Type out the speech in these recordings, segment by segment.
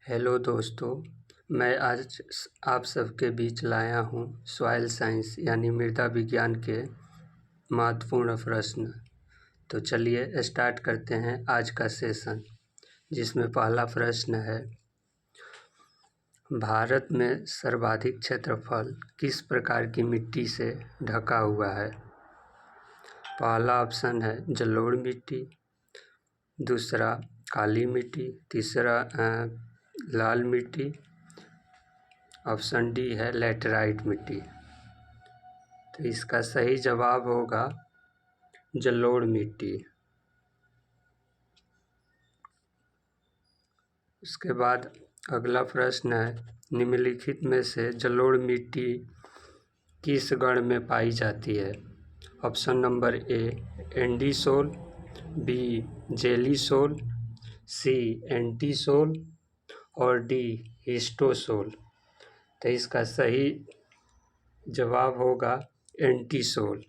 Hello दोस्तों, मैं आज आप सबके बीच लाया हूँ सॉइल साइंस यानी मृदा विज्ञान के महत्वपूर्ण प्रश्न। तो चलिए स्टार्ट करते हैं आज का सेशन, जिसमें पहला प्रश्न है, भारत में सर्वाधिक क्षेत्रफल किस प्रकार की मिट्टी से ढका हुआ है? पहला ऑप्शन है जलोढ़ मिट्टी, दूसरा काली मिट्टी, तीसरा लाल मिट्टी, ऑप्शन डी है लैटेराइट मिट्टी। तो इसका सही जवाब होगा जलोढ़ मिट्टी। उसके बाद अगला प्रश्न है, निम्नलिखित में से जलोढ़ मिट्टी किस गण में पाई जाती है? Option number A andisol, B gelisol, C entisol और डी हिस्टोसोल। तो इसका सही जवाब होगा एंटीसोल।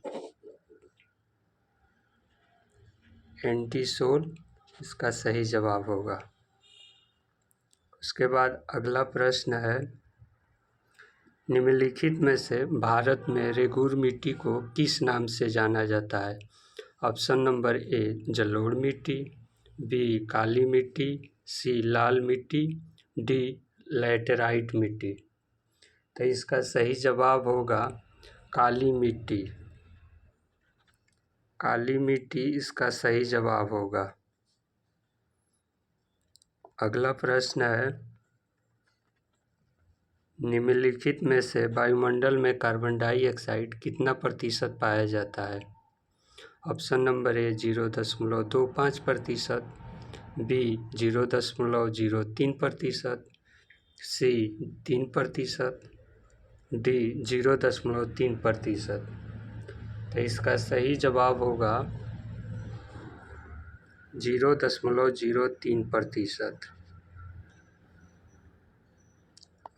एंटीसोल इसका सही जवाब होगा। उसके बाद अगला प्रश्न है, निम्नलिखित में से भारत में रेगूर मिट्टी को किस नाम से जाना जाता है? ऑप्शन नंबर ए जलोढ़ मिट्टी, बी काली मिट्टी, सी लाल मिट्टी, डी लैटेराइट मिट्टी। तो इसका सही जवाब होगा काली मिट्टी। काली मिट्टी इसका सही जवाब होगा। अगला प्रश्न है, निम्नलिखित में से वायुमंडल में कार्बन डाइऑक्साइड कितना प्रतिशत पाया जाता है? Option number A 0.25%, B 0.03%, C 3%, D 0.3%। तो इसका सही जवाब होगा 0.03%।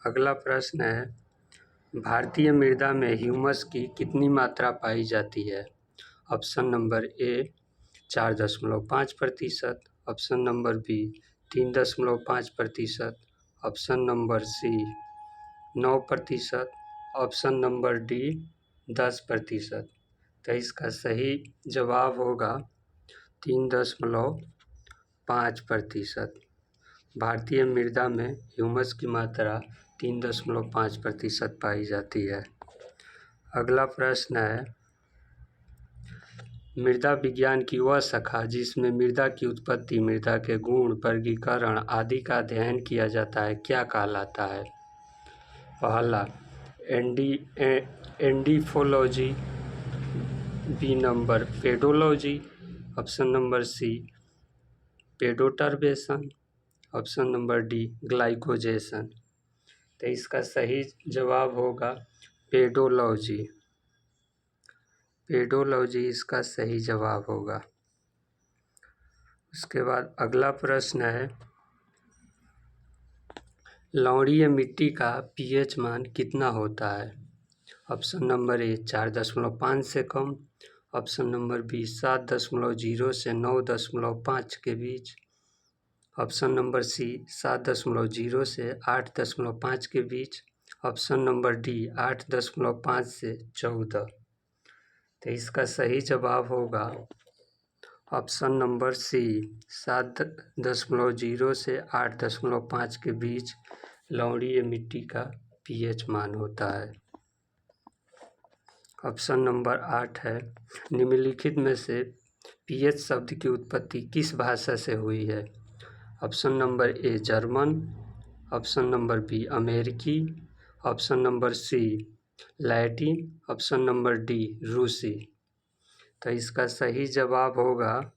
अगला प्रश्न है, भारतीय मृदा में ह्यूमस की कितनी मात्रा पाई जाती है? Option number A 4.5%, option number B 3.5%, option number C 9%, option number D 10%। तो इसका सही जवाब होगा 3.5%। भारतीय मृदा में ह्यूमस की मात्रा 3.5% पाई जाती है। अगला प्रश्न है, मृदा विज्ञान की वह शाखा जिसमें मृदा की उत्पत्ति, मृदा के गुण, वर्गीकरण आदि का अध्ययन किया जाता है, क्या कहलाता है? पहला edaphology, B number pedology, option number C pedoturbation, option number D ग्लाइकोजेशन। तो इसका सही जवाब होगा पेडोलॉजी। पेडोलॉजी इसका सही जवाब होगा। उसके बाद अगला प्रश्न है, लवणीय मिट्टी का पीएच मान कितना होता है? ऑप्शन नंबर ए 4.5 से कम, ऑप्शन नंबर बी 7.0 से 9.5 के बीच, ऑप्शन नंबर सी 7.0 से 8.5 के बीच, ऑप्शन नंबर डी 8.5 से 14। तो इसका सही जवाब होगा ऑप्शन नंबर सी 7.0 से 8.5 के बीच लवणीय मिट्टी का पीएच मान होता है। ऑप्शन नंबर 8 है, निम्नलिखित में से पीएच शब्द की उत्पत्ति किस भाषा से हुई है? Option number A German, option number B अमेरिकी, option number C Latin, option number D रूसी। तो इसका सही जवाब होगा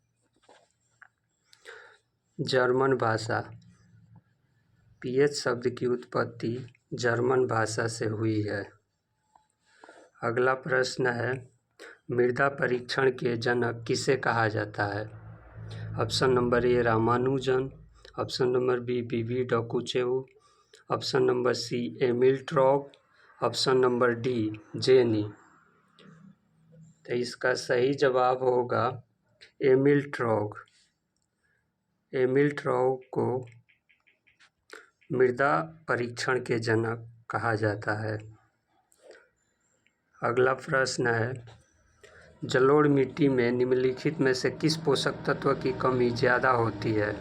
जर्मन भाषा। पीएच शब्द की उत्पत्ति जर्मन भाषा से हुई है। अगला प्रश्न है, मृदा परीक्षण के जनक किसे कहा जाता है? Option number A Ramanujan, option number B V V Dokuchaev, option number C Emil Truog, option number D Jenny. तो इसका सही जवाब होगा एमिल ट्रॉग। एमिल ट्रॉग को मृदा परीक्षण के जनक कहा जाता है? अगला प्रश्न है, जलोढ़ मिट्टी में निम्नलिखित में से किस पोषक तत्व की कमी ज़्यादा होती है?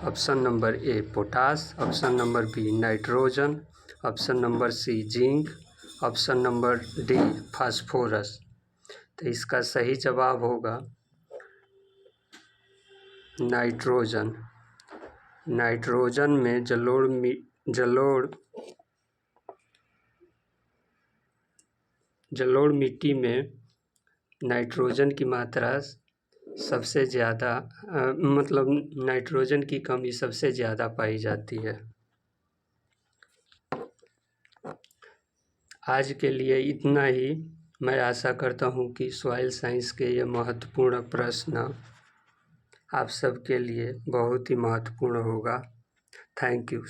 Option number A potash, option number B nitrogen, option number C zinc, option number D phosphorus. तो इसका सही जवाब होगा नाइट्रोजन। नाइट्रोजन में जलोढ़ मिट्टी में नाइट्रोजन की मात्रा सबसे ज़्यादा नाइट्रोजन की कमी सबसे ज़्यादा पाई जाती है। आज के लिए इतना ही। मैं आशा करता हूँ कि सॉइल साइंस के ये महत्वपूर्ण प्रश्न आप सबके लिए बहुत ही महत्वपूर्ण होगा। Thank you.